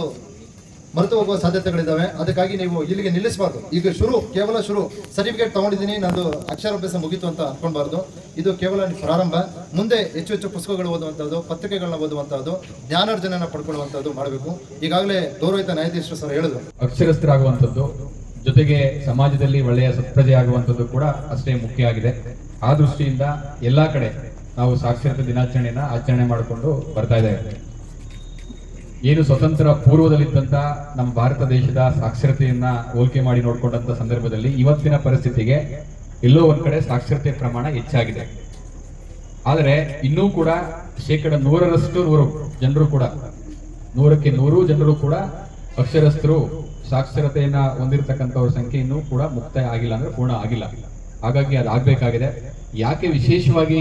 ಮರೆತು ಹೋಗುವ ಸಾಧ್ಯತೆಗಳಿದ್ದಾವೆ. ಅದಕ್ಕಾಗಿ ನೀವು ಇಲ್ಲಿಗೆ ನಿಲ್ಲಿಸಬಾರ್ದು. ಈಗ ಕೇವಲ ಶುರು ಸರ್ಟಿಫಿಕೇಟ್ ತೊಗೊಂಡಿದ್ದೀನಿ, ನಂದು ಅಕ್ಷರಾಭ್ಯಾಸ ಮುಗೀತು ಅಂತ ಅನ್ಕೊಳ್ಬಾರ್ದು. ಇದು ಕೇವಲ ಪ್ರಾರಂಭ. ಮುಂದೆ ಹೆಚ್ಚು ಪುಸ್ತಕಗಳು ಓದುವಂಥದ್ದು, ಪತ್ರಿಕೆಗಳನ್ನ ಓದುವಂಥದ್ದು, ಜ್ಞಾನಾರ್ಜನೆಯನ್ನು ಪಡ್ಕೊಳ್ಳುವಂಥದ್ದು ಮಾಡಬೇಕು. ಈಗಾಗಲೇ ಗೌರವಿತ ನ್ಯಾಯಾಧೀಶರು ಸರ್ ಹೇಳಿದ್ರು, ಅಕ್ಷರಸ್ಥರಾಗುವಂಥದ್ದು ಜೊತೆಗೆ ಸಮಾಜದಲ್ಲಿ ಒಳ್ಳೆಯ ಸತ್ಪ್ರಜೆ ಆಗುವಂಥದ್ದು ಕೂಡ ಅಷ್ಟೇ ಮುಖ್ಯ ಆಗಿದೆ. ಆ ದೃಷ್ಟಿಯಿಂದ ಎಲ್ಲಾ ಕಡೆ ನಾವು ಸಾಕ್ಷರತಾ ದಿನಾಚರಣೆಯನ್ನ ಆಚರಣೆ ಮಾಡಿಕೊಂಡು ಬರ್ತಾ ಇದ್ದೇವೆ. ಏನು ಸ್ವತಂತ್ರ ಪೂರ್ವದಲ್ಲಿದ್ದಂತ ನಮ್ಮ ಭಾರತ ದೇಶದ ಸಾಕ್ಷರತೆಯನ್ನ ಹೋಲಿಕೆ ಮಾಡಿ ನೋಡ್ಕೊಂಡಂತ ಸಂದರ್ಭದಲ್ಲಿ ಇವತ್ತಿನ ಪರಿಸ್ಥಿತಿಗೆ ಎಲ್ಲೋ ಒಂದ್ ಕಡೆ ಸಾಕ್ಷರತೆ ಪ್ರಮಾಣ ಹೆಚ್ಚಾಗಿದೆ. ಆದರೆ ಇನ್ನೂ ಕೂಡ 100% ಜನರು ಕೂಡ 100ಕ್ಕೆ 100 ಜನರು ಕೂಡ ಅಕ್ಷರಸ್ಥರು ಸಾಕ್ಷರತೆಯನ್ನ ಹೊಂದಿರತಕ್ಕಂಥವ್ರ ಸಂಖ್ಯೆ ಇನ್ನೂ ಕೂಡ ಮುಕ್ತಾಯ ಆಗಿಲ್ಲ, ಅಂದ್ರೆ ಪೂರ್ಣ ಆಗಿಲ್ಲ. ಹಾಗಾಗಿ ಅದಾಗಬೇಕಾಗಿದೆ. ಯಾಕೆ ವಿಶೇಷವಾಗಿ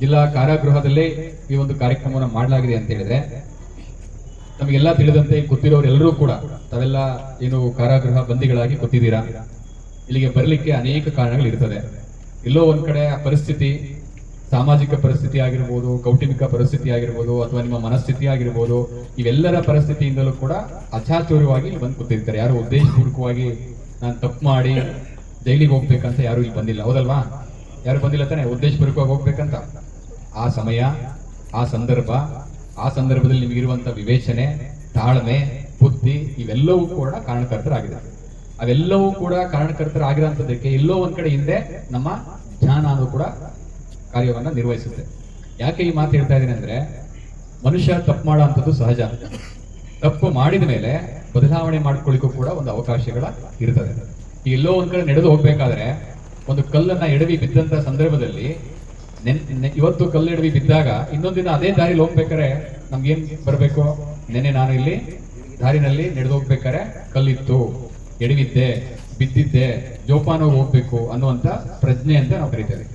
ಜಿಲ್ಲಾ ಕಾರಾಗೃಹದಲ್ಲೇ ಈ ಒಂದು ಕಾರ್ಯಕ್ರಮವನ್ನು ಮಾಡಲಾಗಿದೆ ಅಂತ ಹೇಳಿದ್ರೆ, ನಮಗೆಲ್ಲ ತಿಳಿದಂತೆ ಗೊತ್ತಿರೋರೆಲ್ಲರೂ ಕೂಡ ತಾವೆಲ್ಲ ಏನು ಕಾರಾಗೃಹ ಬಂದಿಗಳಾಗಿ ಗೊತ್ತಿದ್ದೀರಾ. ಇಲ್ಲಿಗೆ ಬರಲಿಕ್ಕೆ ಅನೇಕ ಕಾರಣಗಳಿರ್ತದೆ. ಎಲ್ಲೋ ಒಂದ್ ಕಡೆ ಆ ಪರಿಸ್ಥಿತಿ, ಸಾಮಾಜಿಕ ಪರಿಸ್ಥಿತಿ ಆಗಿರ್ಬೋದು, ಕೌಟುಂಬಿಕ ಪರಿಸ್ಥಿತಿ ಆಗಿರ್ಬೋದು, ಅಥವಾ ನಿಮ್ಮ ಮನಸ್ಥಿತಿ ಆಗಿರ್ಬೋದು, ಇವೆಲ್ಲರ ಪರಿಸ್ಥಿತಿಯಿಂದಲೂ ಕೂಡ ಅಚಾತುರ್ಯವಾಗಿ ಇಲ್ಲಿ ಬಂದು ಕೂತಿರ್ತಾರೆ. ಯಾರು ಉದ್ದೇಶಪೂರ್ವಕವಾಗಿ ನಾನು ತಪ್ಪು ಮಾಡಿ ಜೈಲಿಗೆ ಹೋಗ್ಬೇಕಂತ ಯಾರು ಇಲ್ಲಿ ಬಂದಿಲ್ಲ, ಹೌದಲ್ವಾ? ಯಾರು ಬಂದಿಲ್ಲ ತಾನೆ ಉದ್ದೇಶಪೂರ್ವಕವಾಗಿ ಹೋಗ್ಬೇಕಂತ. ಆ ಸಮಯ, ಆ ಸಂದರ್ಭದಲ್ಲಿ ನಿಮಗಿರುವಂತ ವಿವೇಚನೆ, ತಾಳ್ಮೆ, ಬುದ್ಧಿ ಇವೆಲ್ಲವೂ ಕೂಡ ಕಾರಣಕರ್ತರಾಗಿದೆ. ಅವೆಲ್ಲವೂ ಕೂಡ ಕಾರಣಕರ್ತರಾಗಿರೋಂಥದ್ದಕ್ಕೆ ಎಲ್ಲೋ ಒಂದ್ ಕಡೆ ಹಿಂದೆ ನಮ್ಮ ಜ್ಞಾನ ಅನ್ನೋದು ಕೂಡ ಕಾರ್ಯವನ್ನು ನಿರ್ವಹಿಸುತ್ತೆ. ಯಾಕೆ ಈ ಮಾತು ಹೇಳ್ತಾ ಇದ್ದೀನಿ ಅಂದರೆ, ಮನುಷ್ಯ ತಪ್ಪು ಮಾಡೋ ಅಂಥದ್ದು ಸಹಜ. ತಪ್ಪು ಮಾಡಿದ ಮೇಲೆ ಬದಲಾವಣೆ ಮಾಡ್ಕೊಳ್ಳಿಕ್ಕೂ ಕೂಡ ಒಂದು ಅವಕಾಶಗಳ ಇರ್ತದೆ. ಎಲ್ಲೋ ಒಂದ್ ಕಡೆ ನಡೆದು ಹೋಗ್ಬೇಕಾದ್ರೆ ಒಂದು ಕಲ್ಲನ್ನ ಎಡವಿ ಬಿದ್ದಂತ ಸಂದರ್ಭದಲ್ಲಿ ಇವತ್ತು ಕಲ್ಲು ಎಡವಿ ಬಿದ್ದಾಗ ಇನ್ನೊಂದು ದಿನ ಅದೇ ದಾರಿಲಿ ಹೋಗ್ಬೇಕಾರೆ ನಮ್ಗೇನ್ ಬರಬೇಕು? ನೆನೆ ನಾನು ಇಲ್ಲಿ ದಾರಿನಲ್ಲಿ ನಡೆದು ಹೋಗ್ಬೇಕಾರೆ ಕಲ್ಲಿತ್ತು, ಎಡವಿದ್ದೆ, ಬಿದ್ದಿದ್ದೆ, ಜೋಪಾನ ಹೋಗ್ಬೇಕು ಅನ್ನುವಂತ ಪ್ರಜ್ಞೆ ಅಂತ ನಾವು ಕರಿತೇವೆ.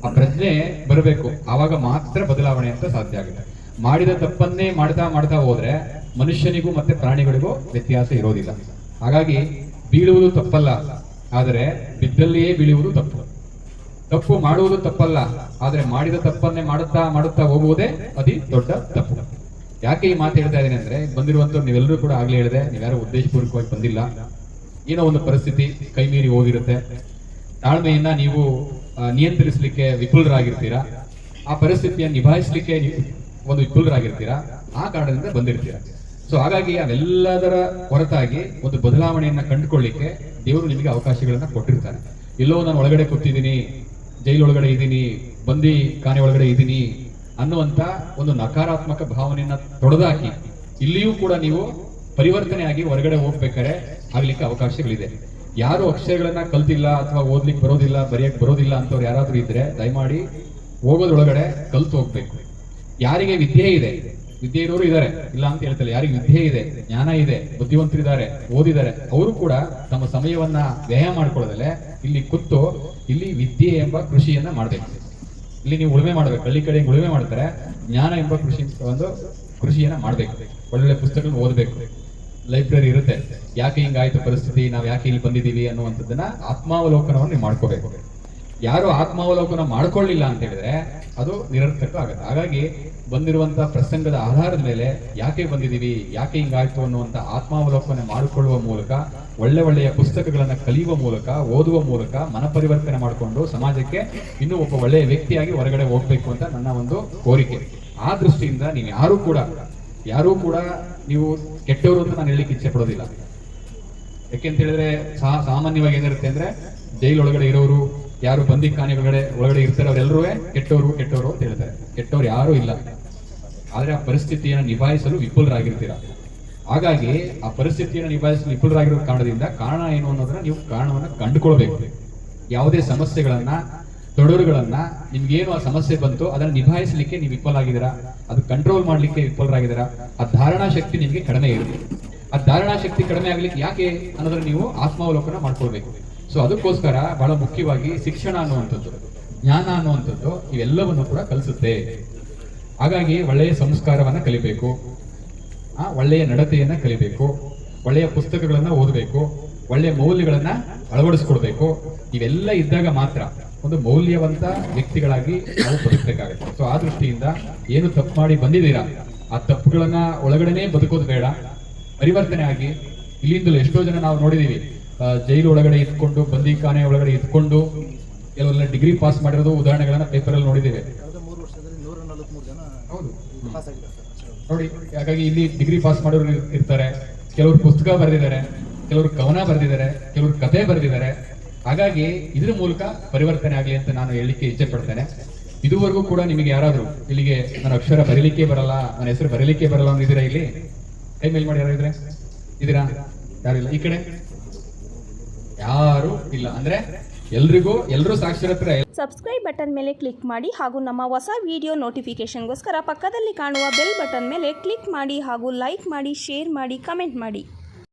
ಆ ಪ್ರಜ್ಞೆ ಬರಬೇಕು, ಆವಾಗ ಮಾತ್ರ ಬದಲಾವಣೆ ಅಂತ ಸಾಧ್ಯ ಆಗುತ್ತೆ. ಮಾಡಿದ ತಪ್ಪನ್ನೇ ಮಾಡ್ತಾ ಹೋದ್ರೆ ಮನುಷ್ಯನಿಗೂ ಮತ್ತೆ ಪ್ರಾಣಿಗಳಿಗೂ ವ್ಯತ್ಯಾಸ ಇರೋದಿಲ್ಲ. ಹಾಗಾಗಿ ಬೀಳುವುದು ತಪ್ಪಲ್ಲ, ಆದರೆ ಬಿದ್ದಲ್ಲಿಯೇ ಬೀಳುವುದು ತಪ್ಪು. ತಪ್ಪು ಮಾಡುವುದು ತಪ್ಪಲ್ಲ, ಆದರೆ ಮಾಡಿದ ತಪ್ಪನ್ನೇ ಮಾಡುತ್ತಾ ಹೋಗುವುದೇ ಅತಿ ದೊಡ್ಡ ತಪ್ಪು. ಯಾಕೆ ಈ ಮಾತು ಹೇಳ್ತಾ ಇದ್ದೀನಿ ಅಂದ್ರೆ, ಬಂದಿರುವಂತ ನೀವೆಲ್ಲರೂ ಕೂಡ ಆಗ್ಲೇ ಹೇಳಿದೆ, ನೀವ್ಯಾರು ಉದ್ದೇಶಪೂರ್ವಕವಾಗಿ ಬಂದಿಲ್ಲ. ಏನೋ ಒಂದು ಪರಿಸ್ಥಿತಿ ಕೈ ಮೀರಿ ಹೋಗಿರುತ್ತೆ. ತಾಳ್ಮೆಯನ್ನ ನೀವು ನಿಯಂತ್ರಿಸಲಿಕ್ಕೆ ವಿಫಲರಾಗಿರ್ತೀರಾ. ಆ ಪರಿಸ್ಥಿತಿಯನ್ನು ನಿಭಾಯಿಸಲಿಕ್ಕೆ ಒಂದು ವಿಫಲರಾಗಿರ್ತೀರಾ. ಆ ಕಾರಣದಿಂದ ಬಂದಿರ್ತೀರಾ. ಸೊ ಹಾಗಾಗಿ ಅವೆಲ್ಲದರ ಹೊರತಾಗಿ ಒಂದು ಬದಲಾವಣೆಯನ್ನ ಕಂಡುಕೊಳ್ಳಿಕ್ಕೆ ದೇವರು ನಿಮಗೆ ಅವಕಾಶಗಳನ್ನ ಕೊಟ್ಟಿರ್ತಾನೆ. ಎಲ್ಲೋ ನಾನು ಒಳಗಡೆ ಕೂತಿದ್ದೀನಿ, ಜೈಲೊಳಗಡೆ ಇದ್ದೀನಿ, ಬಂದಿ ಖಾನೆ ಒಳಗಡೆ ಇದ್ದೀನಿ ಅನ್ನುವಂತ ಒಂದು ನಕಾರಾತ್ಮಕ ಭಾವನೆಯನ್ನ ತೊಡೆದಾಕಿ ಇಲ್ಲಿಯೂ ಕೂಡ ನೀವು ಪರಿವರ್ತನೆ ಆಗಿ ಹೊರಗಡೆ ಹೋಗ್ಬೇಕಾದ್ರೆ ಆಗ್ಲಿಕ್ಕೆ ಅವಕಾಶಗಳಿದೆ. ಯಾರು ಅಕ್ಷರಗಳನ್ನ ಕಲ್ತಿಲ್ಲ ಅಥವಾ ಓದ್ಲಿಕ್ಕೆ ಬರೋದಿಲ್ಲ, ಬರೆಯಕ್ಕೆ ಬರೋದಿಲ್ಲ ಅಂತವ್ರು ಯಾರಾದ್ರೂ ಇದ್ರೆ ದಯಮಾಡಿ ಹೋಗೋದ್ರೊಳಗಡೆ ಕಲ್ತು ಹೋಗ್ಬೇಕು. ಯಾರಿಗೆ ವಿದ್ಯೆ ಇದೆ, ವಿದ್ಯೆ ಇರೋರು ಇದ್ದಾರೆ, ಇಲ್ಲ ಅಂತ ಹೇಳ್ತಾರೆ. ಯಾರಿಗೆ ವಿದ್ಯೆ ಇದೆ, ಜ್ಞಾನ ಇದೆ, ಬುದ್ಧಿವಂತರಿದ್ದಾರೆ, ಓದಿದ್ದಾರೆ, ಅವರು ಕೂಡ ತಮ್ಮ ಸಮಯವನ್ನ ವ್ಯಯ ಮಾಡ್ಕೊಳ್ಳೋದಲ್ಲೇ ಇಲ್ಲಿ ಕೂತು ಇಲ್ಲಿ ವಿದ್ಯೆ ಎಂಬ ಕೃಷಿಯನ್ನ ಮಾಡ್ಬೇಕು. ಇಲ್ಲಿ ನೀವು ಉಳುಮೆ ಮಾಡ್ಬೇಕು. ಹಳ್ಳಿ ಕಡೆ ಉಳುಮೆ ಮಾಡ್ತಾರೆ, ಜ್ಞಾನ ಎಂಬ ಒಂದು ಕೃಷಿಯನ್ನ ಮಾಡ್ಬೇಕು. ಒಳ್ಳೊಳ್ಳೆ ಪುಸ್ತಕಗಳನ್ನ ಓದ್ಬೇಕು. ಲೈಬ್ರರಿ ಇರುತ್ತೆ. ಯಾಕೆ ಹಿಂಗಾಯ್ತು ಪರಿಸ್ಥಿತಿ, ನಾವು ಯಾಕೆ ಇಲ್ಲಿ ಬಂದಿದ್ದೀವಿ ಅನ್ನುವಂಥದ್ದನ್ನ ಆತ್ಮಾವಲೋಕನವನ್ನು ನೀವು ಮಾಡ್ಕೋಬೇಕು. ಯಾರು ಆತ್ಮಾವಲೋಕನ ಮಾಡ್ಕೊಳ್ಳಿಲ್ಲ ಅಂತ ಹೇಳಿದ್ರೆ ಅದು ನಿರರ್ಥಕ ಆಗುತ್ತೆ. ಹಾಗಾಗಿ ಬಂದಿರುವಂತಹ ಪ್ರಸಂಗದ ಆಧಾರದ ಮೇಲೆ ಯಾಕೆ ಬಂದಿದ್ದೀವಿ, ಯಾಕೆ ಹಿಂಗಾಯ್ತು ಅನ್ನುವಂಥ ಆತ್ಮಾವಲೋಕನ ಮಾಡಿಕೊಳ್ಳುವ ಮೂಲಕ, ಒಳ್ಳೆಯ ಪುಸ್ತಕಗಳನ್ನ ಕಲಿಯುವ ಮೂಲಕ, ಓದುವ ಮೂಲಕ ಮನಪರಿವರ್ತನೆ ಮಾಡಿಕೊಂಡು ಸಮಾಜಕ್ಕೆ ಇನ್ನೂ ಒಬ್ಬ ಒಳ್ಳೆಯ ವ್ಯಕ್ತಿಯಾಗಿ ಹೊರಗಡೆ ಹೋಗ್ಬೇಕು ಅಂತ ನನ್ನ ಒಂದು ಕೋರಿಕೆ. ಆ ದೃಷ್ಟಿಯಿಂದ ನೀವು ಯಾರೂ ಕೂಡ ನೀವು ಕೆಟ್ಟವರು ಅಂತ ನಾನು ಹೇಳಲಿಕ್ಕೆ ಇಚ್ಛೆ ಪಡೋದಿಲ್ಲ. ಯಾಕೆಂತ ಹೇಳಿದ್ರೆ ಸಾಮಾನ್ಯವಾಗಿ ಏನಿರುತ್ತೆ ಅಂದ್ರೆ, ಜೈಲೊಳಗಡೆ ಇರೋರು, ಯಾರು ಬಂದಿ ಖಾನೆ ಒಳಗಡೆ ಇರ್ತಾರೆ, ಅವರೆಲ್ಲರೂ ಕೆಟ್ಟವರು ಅಂತ ಹೇಳ್ತಾರೆ. ಕೆಟ್ಟವ್ರು ಯಾರು ಇಲ್ಲ, ಆದ್ರೆ ಆ ಪರಿಸ್ಥಿತಿಯನ್ನು ನಿಭಾಯಿಸಲು ವಿಫಲರಾಗಿರ್ತೀರ. ಹಾಗಾಗಿ ಆ ಪರಿಸ್ಥಿತಿಯನ್ನು ನಿಭಾಯಿಸಲು ವಿಫಲರಾಗಿರೋ ಕಾರಣದಿಂದ ಕಾರಣ ಏನು ಅನ್ನೋದನ್ನ ನೀವು ಕಾರಣವನ್ನ ಕಂಡುಕೊಳ್ಬೇಕು. ಯಾವುದೇ ಸಮಸ್ಯೆಗಳನ್ನ, ತೊಡರುಗಳನ್ನ, ನಿಮ್ಗೇನು ಆ ಸಮಸ್ಯೆ ಬಂತು ಅದನ್ನ ನಿಭಾಯಿಸಲಿಕ್ಕೆ ನೀವು ವಿಫಲ ಆಗಿದ್ದೀರಾ, ಅದು ಕಂಟ್ರೋಲ್ ಮಾಡ್ಲಿಕ್ಕೆ ವಿಫಲರಾಗಿದ್ದೀರಾ, ಆ ಧಾರಣಾ ಶಕ್ತಿ ನಿಮ್ಗೆ ಕಡಿಮೆ ಇರುತ್ತೆ. ಆ ಧಾರಣಾ ಶಕ್ತಿ ಕಡಿಮೆ ಆಗ್ಲಿಕ್ಕೆ ಯಾಕೆ ಅನ್ನೋದನ್ನ ನೀವು ಆತ್ಮಾವಲೋಕನ ಮಾಡ್ಕೊಳ್ಬೇಕು. ಸೊ ಅದಕ್ಕೋಸ್ಕರ ಬಹಳ ಮುಖ್ಯವಾಗಿ ಶಿಕ್ಷಣ ಅನ್ನುವಂಥದ್ದು, ಜ್ಞಾನ ಅನ್ನುವಂಥದ್ದು ಇವೆಲ್ಲವನ್ನು ಕೂಡ ಕಲಿಸುತ್ತೆ. ಹಾಗಾಗಿ ಒಳ್ಳೆಯ ಸಂಸ್ಕಾರವನ್ನ ಕಲಿಬೇಕು, ಒಳ್ಳೆಯ ನಡತೆಯನ್ನ ಕಲಿಬೇಕು, ಒಳ್ಳೆಯ ಪುಸ್ತಕಗಳನ್ನ ಓದಬೇಕು, ಒಳ್ಳೆಯ ಮೌಲ್ಯಗಳನ್ನ ಅಳವಡಿಸ್ಕೊಡ್ಬೇಕು. ಇವೆಲ್ಲ ಇದ್ದಾಗ ಮಾತ್ರ ಒಂದು ಮೌಲ್ಯವಂತ ವ್ಯಕ್ತಿಗಳಾಗಿ ನಾವು ಬದುಕಬೇಕಾಗುತ್ತೆ. ಸೊ ಆ ದೃಷ್ಟಿಯಿಂದ ಏನು ತಪ್ಪು ಮಾಡಿ ಬಂದಿದ್ದೀರಾ, ಆ ತಪ್ಪುಗಳನ್ನ ಒಳಗಡೆನೆ ಬದುಕೋದು ಬೇಡ, ಪರಿವರ್ತನೆ ಆಗಿ. ಇಲ್ಲಿಂದಲೂ ಎಷ್ಟೋ ಜನ ನಾವು ನೋಡಿದೀವಿ, ಜೈಲು ಒಳಗಡೆ ಇದ್ಕೊಂಡು, ಬಂದಿ ಖಾನೆ ಒಳಗಡೆ ಇದ್ಕೊಂಡು ಕೆಲವೆಲ್ಲ ಡಿಗ್ರಿ ಪಾಸ್ ಮಾಡಿರೋದು ಉದಾಹರಣೆಗಳನ್ನ ಪೇಪರ್ ಅಲ್ಲಿ ನೋಡಿದ್ದೇವೆ. ಹೌದು, ನೋಡಿ. ಹಾಗಾಗಿ ಇಲ್ಲಿ ಡಿಗ್ರಿ ಪಾಸ್ ಮಾಡೋರು ಇರ್ತಾರೆ, ಕೆಲವರು ಪುಸ್ತಕ ಬರೆದಿದ್ದಾರೆ, ಕೆಲವರು ಕವನ ಬರೆದಿದ್ದಾರೆ, ಕೆಲವರು ಕಥೆ ಬರೆದಿದ್ದಾರೆ. ಹಾಗಾಗಿ ಇದ್ರ ಮೂಲಕ ಪರಿವರ್ತನೆ ಆಗಲಿ ಅಂತ ನಾನು ಹೇಳಲಿಕ್ಕೆ ಇಚ್ಛೆ ಪಡ್ತೇನೆ. ಇದುವರೆಗೂ ಕೂಡ ನಿಮಗೆ ಯಾರಾದ್ರೂ ಇಲ್ಲಿಗೆ ನನ್ನ ಅಕ್ಷರ ಬರೀಲಿಕ್ಕೆ ಬರಲ್ಲ, ನನ್ನ ಹೆಸರು ಬರೀಲಿಕ್ಕೆ ಬರಲ್ಲ ಅಂದಿದ್ದೀರಾ? ಇಲ್ಲಿ ಕೈ ಮೇಲ್ ಮಾಡಿ ಯಾರು ಇದ್ರೆ ಇದೀರಾ? ಯಾರಿಲ್ಲ ಈ ಕಡೆ? ಯಾರು ಇಲ್ಲ ಅಂದ್ರೆ ಎಲ್ಲರೂ ಸಾಕ್ಷರತ್ರ. ಸಬ್ಸ್ಕ್ರೈಬ್ ಬಟನ್ ಮೇಲೆ ಕ್ಲಿಕ್ ಮಾಡಿ ಹಾಗೂ ನಮ್ಮ ಹೊಸ ವಿಡಿಯೋ ನೋಟಿಫಿಕೇಶನ್ಗೋಸ್ಕರ ಪಕ್ಕದಲ್ಲಿ ಕಾಣುವ ಬೆಲ್ ಬಟನ್ ಮೇಲೆ ಕ್ಲಿಕ್ ಮಾಡಿ ಹಾಗೂ ಲೈಕ್ ಮಾಡಿ, ಶೇರ್ ಮಾಡಿ, ಕಮೆಂಟ್ ಮಾಡಿ.